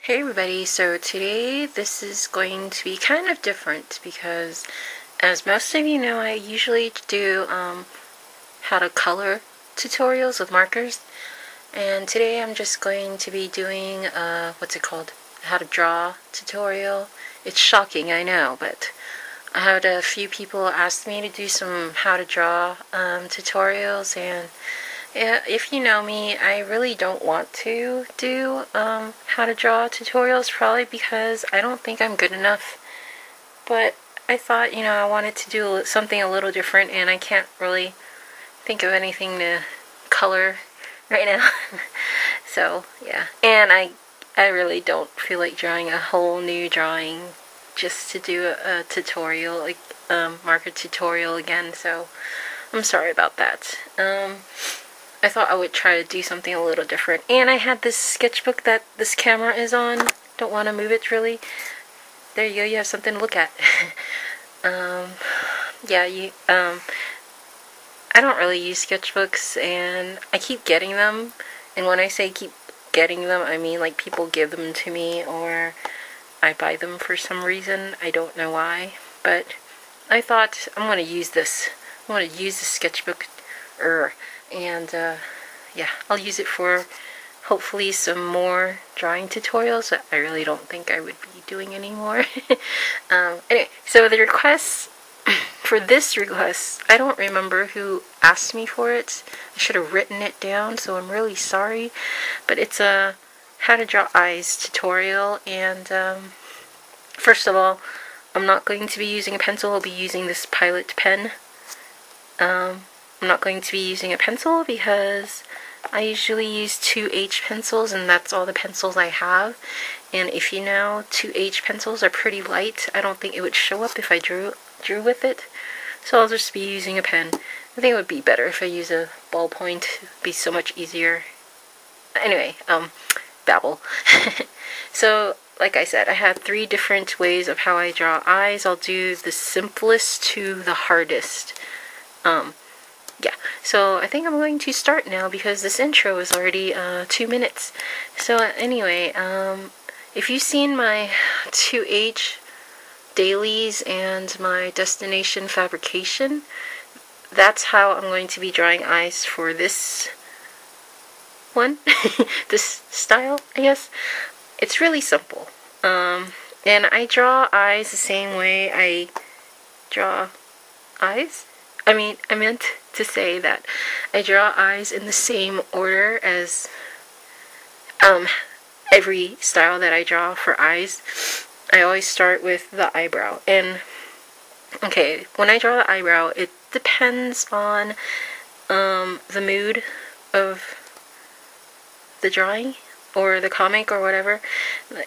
Hey everybody, so today this is going to be kind of different because as most of you know, I usually do how to color tutorials with markers, and today I'm just going to be doing what's it called? How to draw tutorial. It's shocking, I know, but I had a few people ask me to do some how to draw tutorials, and yeah, if you know me, I really don't want to do how to draw tutorials, probably because I don't think I'm good enough. But I thought, I wanted to do something a little different, and I can't really think of anything to color right now. So, yeah. And I really don't feel like drawing a whole new drawing just to do a tutorial, like marker tutorial again, so I'm sorry about that. I thought I would try to do something a little different. And I had this sketchbook that this camera is on. Don't want to move it really. There you go, you have something to look at. Yeah, I don't really use sketchbooks, and I keep getting them. And when I say keep getting them, I mean like people give them to me, or I buy them for some reason. I don't know why. But I thought I'm going to use this. I'm going to use the sketchbook. And yeah, I'll use it for hopefully some more drawing tutorials that I really don't think I would be doing anymore. Anyway, so the requests for this request, I don't remember who asked me for it. I should have written it down, so I'm really sorry. But it's a how to draw eyes tutorial, and first of all, I'm not going to be using a pencil. I'll be using this Pilot pen. I'm not going to be using a pencil because I usually use 2H pencils, and that's all the pencils I have. And if you know, 2H pencils are pretty light. I don't think it would show up if I drew with it. So I'll just be using a pen. I think it would be better if I use a ballpoint. It would be so much easier. Anyway, babble. So, like I said, I have 3 different ways of how I draw eyes. I'll do the simplest to the hardest. Yeah, so I think I'm going to start now because this intro is already 2 minutes. So anyway, if you've seen my 2H dailies and my destination fabrication, that's how I'm going to be drawing eyes for this one, this style, I guess. It's really simple. And I draw eyes the same way I draw eyes. I meant to say that I draw eyes in the same order as every style that I draw for eyes. I always start with the eyebrow. And okay, when I draw the eyebrow, it depends on the mood of the drawing or the comic or whatever.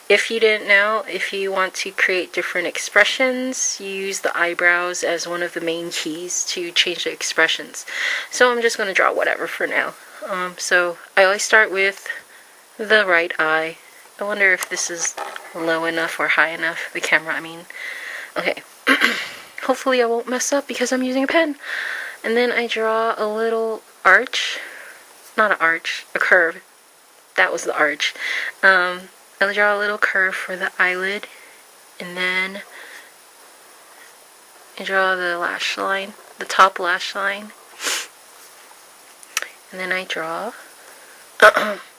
If you didn't know, if you want to create different expressions, you use the eyebrows as one of the main keys to change the expressions. So I'm just going to draw whatever for now. So I always start with the right eye. I wonder if this is low enough or high enough, the camera, I mean. Okay, hopefully I won't mess up because I'm using a pen. And then I draw a little arch, not an arch, a curve. That was the arch. I'll draw a little curve for the eyelid, and then I draw the lash line, the top lash line, and then I draw,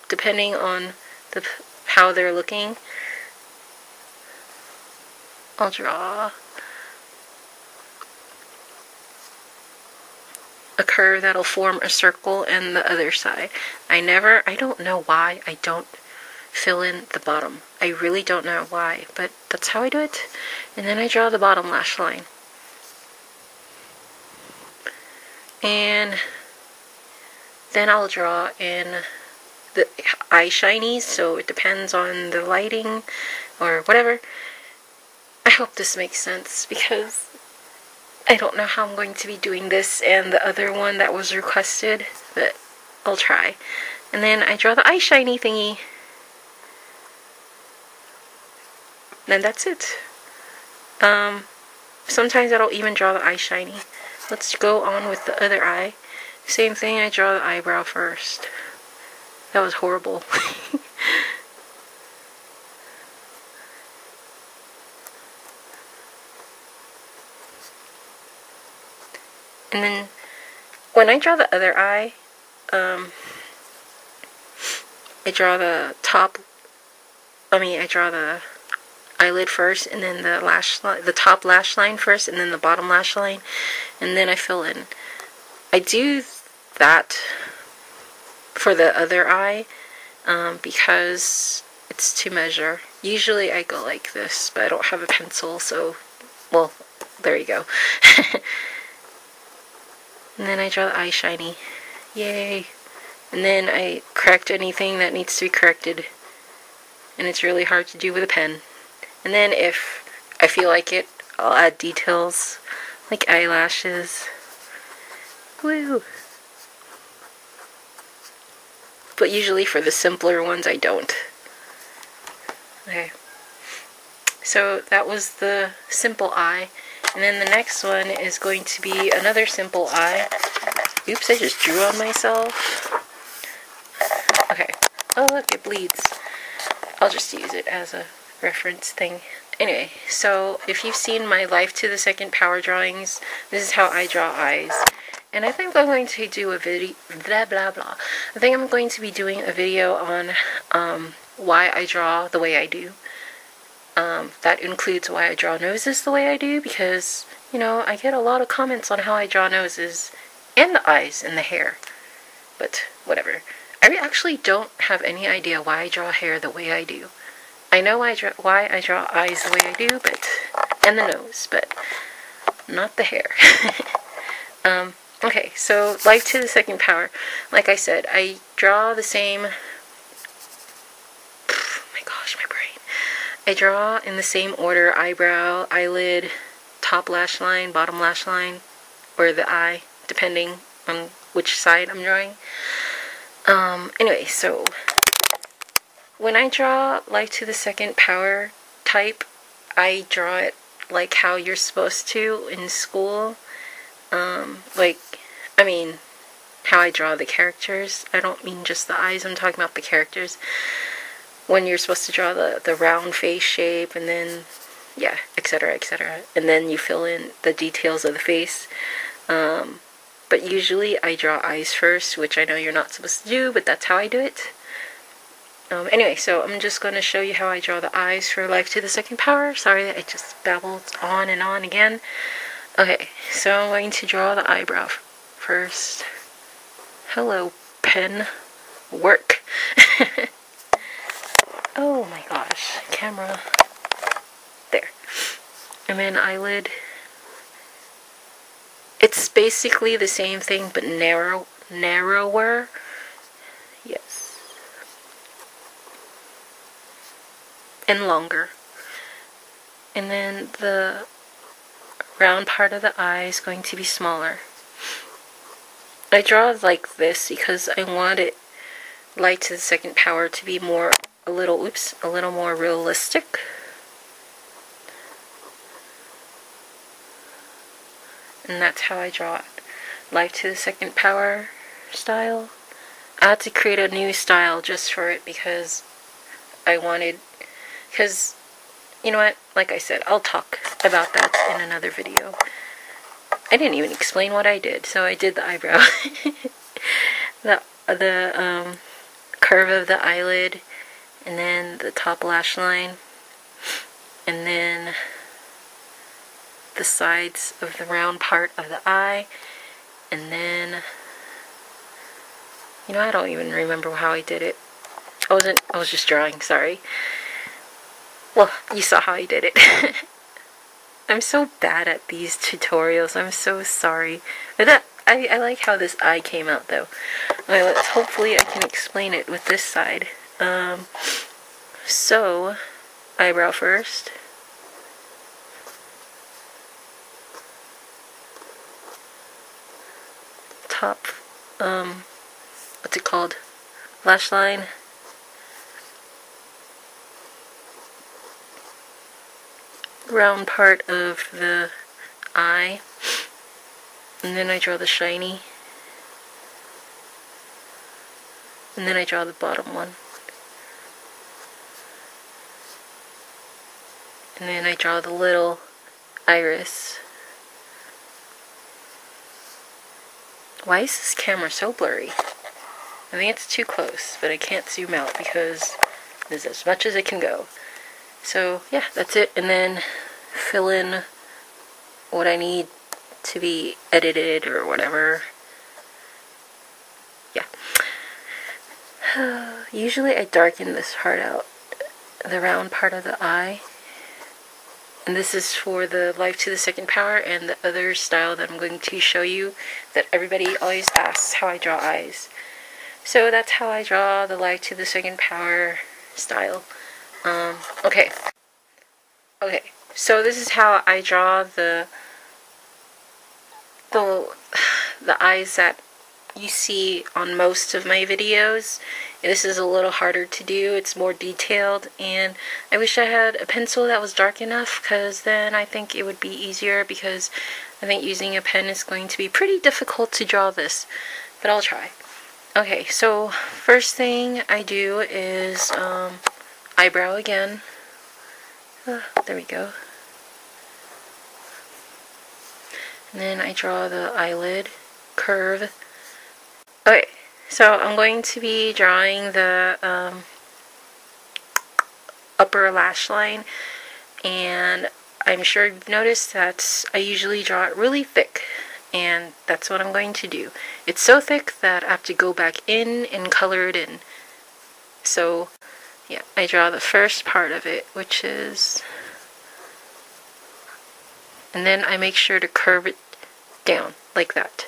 depending on how they're looking, I'll draw a curve that'll form a circle in the other side. I don't know why I don't fill in the bottom. I really don't know why, but that's how I do it. And then I draw the bottom lash line. And then I'll draw in the eye shinies, so it depends on the lighting or whatever. I hope this makes sense because I don't know how I'm going to be doing this and the other one that was requested, but I'll try. And then I draw the eye shiny thingy. Then that's it. Sometimes I don't even draw the eye shiny. Let's go on with the other eye. Same thing, I draw the eyebrow first. That was horrible. And then when I draw the other eye, I draw the I draw the eyelid first, and then the top lash line first, and then the bottom lash line, and then I fill in. I do that for the other eye because it's to measure. Usually I go like this, but I don't have a pencil, so, well, there you go. And then I draw the eye shiny. Yay! And then I correct anything that needs to be corrected. And it's really hard to do with a pen. And then if I feel like it, I'll add details like eyelashes. Woo! But usually for the simpler ones I don't. Okay. So that was the simple eye. And then the next one is going to be another simple eye. Oops, I just drew on myself. Okay. Oh look, it bleeds. I'll just use it as a reference thing. Anyway, so if you've seen my Life to the Second Power drawings, this is how I draw eyes. And I think I'm going to do a video, blah blah blah. I think I'm going to be doing a video on why I draw the way I do. That includes why I draw noses the way I do, because, you know, I get a lot of comments on how I draw noses, and the eyes, and the hair. But, whatever. I actually don't have any idea why I draw hair the way I do. I know why I draw eyes the way I do, but, and the nose, but not the hair. Okay, so Life to the Second Power. Like I said, I draw the same... my gosh, my brain. I draw in the same order: eyebrow, eyelid, top lash line, bottom lash line, or the eye, depending on which side I'm drawing. Anyway, so when I draw Life to the Second Power type, I draw it like how you're supposed to in school. I mean, how I draw the characters. I don't mean just the eyes, I'm talking about the characters. When you're supposed to draw the round face shape, and then, yeah, etc., etc. And then you fill in the details of the face. But usually I draw eyes first, which I know you're not supposed to do, but that's how I do it. Anyway, so I'm just going to show you how I draw the eyes for Life to the Second Power. Sorry that I just babbled on and on again. Okay, so I'm going to draw the eyebrow first. Hello, pen. Work. Oh my gosh, camera. There. And then eyelid. It's basically the same thing, but narrower. Yes. And longer. And then the round part of the eye is going to be smaller. I draw like this because I want it, Life to the Second Power, to be a little more realistic. And that's how I draw it. Life to the Second Power style. I had to create a new style just for it because you know what, like I said, I'll talk about that in another video. I didn't even explain what I did, so I did the eyebrow. the curve of the eyelid, and then the top lash line, and then the sides of the round part of the eye, and then, you know, I don't even remember how I did it. I was just drawing, sorry. Well, you saw how I did it. I'm so bad at these tutorials, I'm so sorry. But I like how this eye came out though. Okay, hopefully I can explain it with this side. So, eyebrow first. Top, what's it called? Lash line. Round part of the eye. And then I draw the shiny. And then I draw the bottom one. And then I draw the little iris. Why is this camera so blurry? I think it's too close, but I can't zoom out because this is as much as it can go. So yeah, that's it. And then fill in what I need to be edited or whatever. Yeah. Usually I darken this part out, the round part of the eye. And this is for the Life to the Second Power and the other style that I'm going to show you that everybody always asks how I draw eyes. So that's how I draw the Life to the Second Power style. Okay, so this is how I draw the eyes that you see on most of my videos. This is a little harder to do. It's more detailed, and I wish I had a pencil that was dark enough, because then I think it would be easier, because I think using a pen is going to be pretty difficult to draw this, but I'll try. Okay, so first thing I do is eyebrow again. There we go. And then I draw the eyelid curve. Okay, so I'm going to be drawing the upper lash line, and I'm sure you've noticed that I usually draw it really thick, and that's what I'm going to do. It's so thick that I have to go back in and color it in. So yeah, I draw the first part of it, which is, and then I make sure to curve it down like that.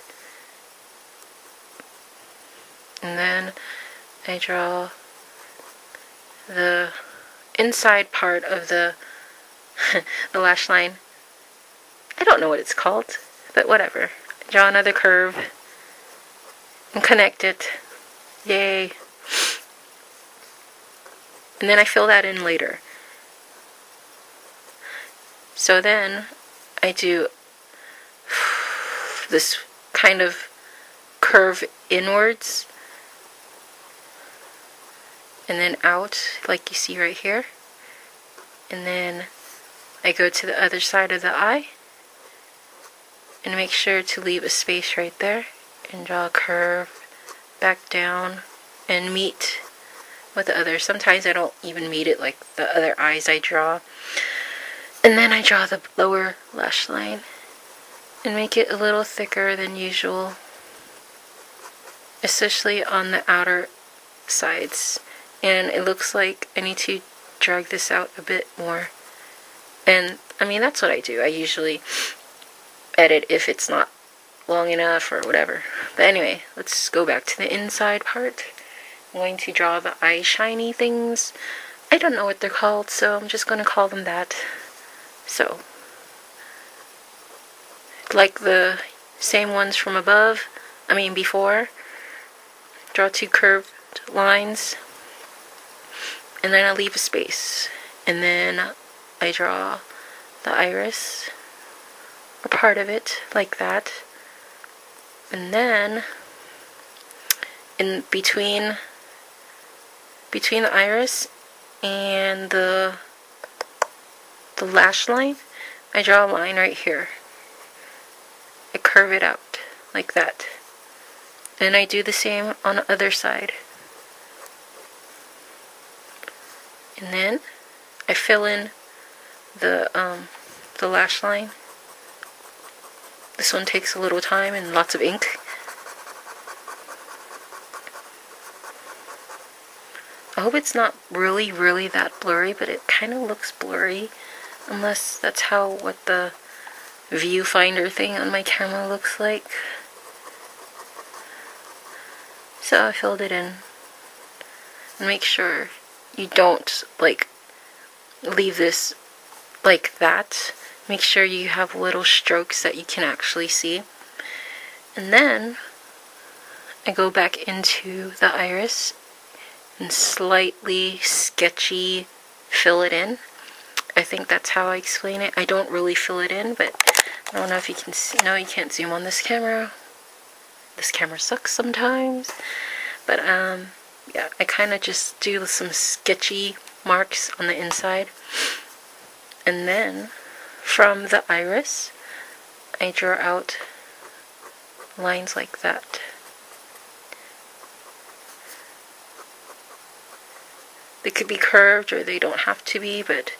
And then I draw the inside part of the the lash line. I don't know what it's called, but whatever. Draw another curve and connect it. Yay. And then I fill that in later. So then I do this kind of curve inwards and then out, like you see right here. And then I go to the other side of the eye and make sure to leave a space right there and draw a curve back down and meet with the other. Sometimes I don't even meet it like the other eyes I draw. And then I draw the lower lash line and make it a little thicker than usual, especially on the outer sides. And it looks like I need to drag this out a bit more. And I mean, that's what I do. I usually edit if it's not long enough or whatever. But anyway, let's go back to the inside part. I'm going to draw the eye shiny things. I don't know what they're called, so I'm just going to call them that. So, like the same ones from above, before, draw two curved lines, and then I leave a space, and then I draw the iris, or part of it, like that, and then in between the iris and the lash line, I draw a line right here. I curve it out like that. And I do the same on the other side. And then I fill in the lash line. This one takes a little time and lots of ink. I hope it's not really that blurry, but it kind of looks blurry. Unless that's what the viewfinder thing on my camera looks like. So I filled it in. And make sure you don't leave this like that. Make sure you have little strokes that you can actually see. And then I go back into the iris and slightly sketchy fill it in. I think that's how I explain it. I don't really fill it in, but I don't know if you can see. No, you can't zoom on this camera. This camera sucks sometimes. But, yeah, I kind of just do some sketchy marks on the inside. And then, from the iris, I draw out lines like that. They could be curved or they don't have to be, but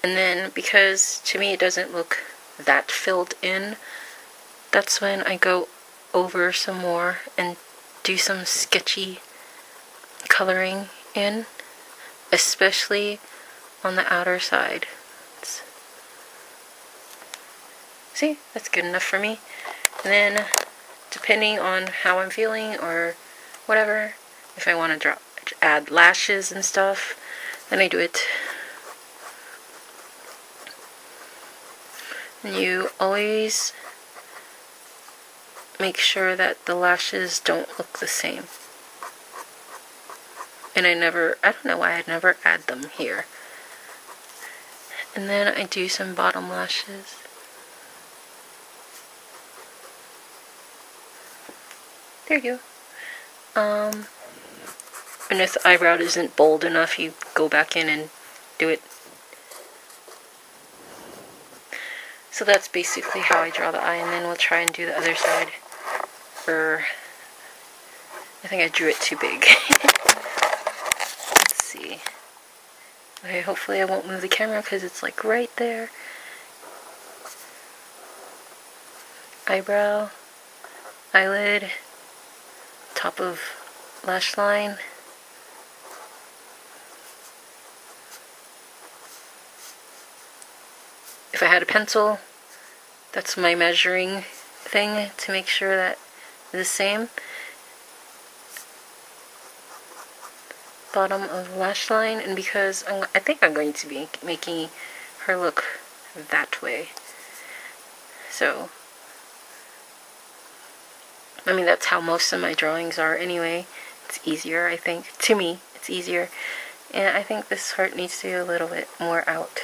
and then because to me it doesn't look that filled in, that's when I go over some more and do some sketchy coloring in, especially on the outer side. See, that's good enough for me. And then depending on how I'm feeling or whatever, if I want to add lashes and stuff, then I do it. And you always make sure that the lashes don't look the same. And I don't know why I never add them here. And then I do some bottom lashes. There you go. And if the eyebrow isn't bold enough, you go back in and do it. So that's basically how I draw the eye, and then we'll try and do the other side. I think I drew it too big. Let's see. Okay, hopefully I won't move the camera because it's like right there. Eyebrow, eyelid, top of lash line. If I had a pencil, that's my measuring thing to make sure that it's the same. Bottom of lash line, and because I think I'm going to be making her look that way. So, I mean, that's how most of my drawings are anyway. It's easier, I think. To me, it's easier. And I think this part needs to be a little bit more out.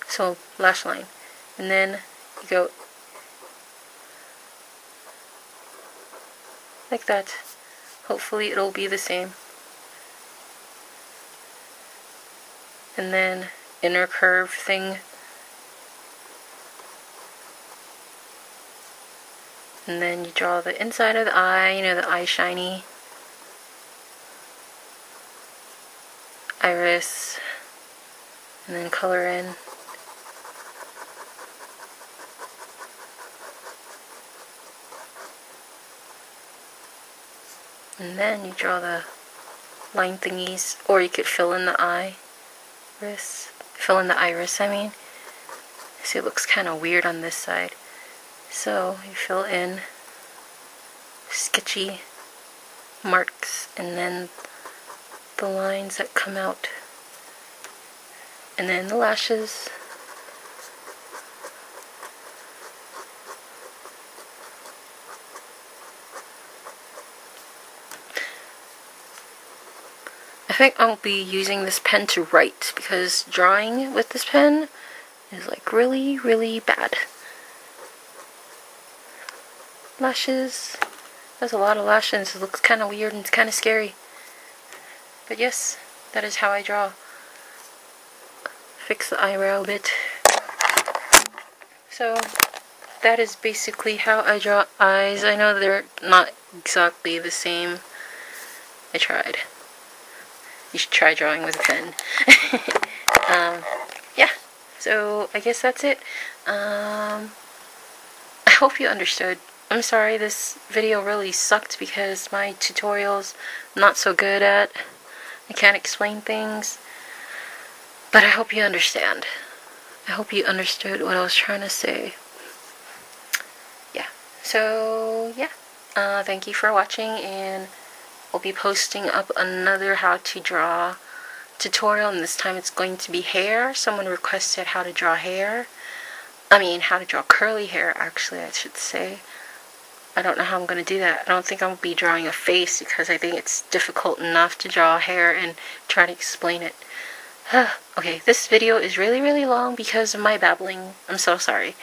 So, lash line. And then you go like that. Hopefully it'll be the same. And then inner curve thing. And then you draw the inside of the eye, you know, the eye shiny. Iris. And then color in. And then you draw the line thingies, or you could fill in the iris. I mean. See, it looks kind of weird on this side. So you fill in sketchy marks, and then the lines that come out, and then the lashes. I think I'll be using this pen to write, because drawing with this pen is like really, really bad. Lashes. There's a lot of lashes. It looks kind of weird and it's kind of scary. But yes, that is how I draw. Fix the eyebrow a bit. So that is basically how I draw eyes. I know they're not exactly the same. I tried. You should try drawing with a pen. Yeah, so I guess that's it. I hope you understood. I'm sorry this video really sucked because my tutorial's not so good at. I can't explain things. But I hope you understand. I hope you understood what I was trying to say. Yeah, so yeah. Thank you for watching, and I'll be posting up another how to draw tutorial, and this time it's going to be hair. Someone requested how to draw hair. I mean, how to draw curly hair, actually, I should say. I don't know how I'm going to do that. I don't think I'll be drawing a face, because I think it's difficult enough to draw hair and try to explain it. Okay, this video is really, really long because of my babbling. I'm so sorry.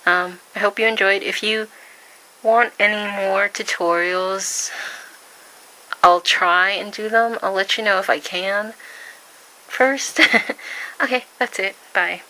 I hope you enjoyed. If you want any more tutorials, I'll try and do them. I'll let you know if I can first. Okay, that's it. Bye.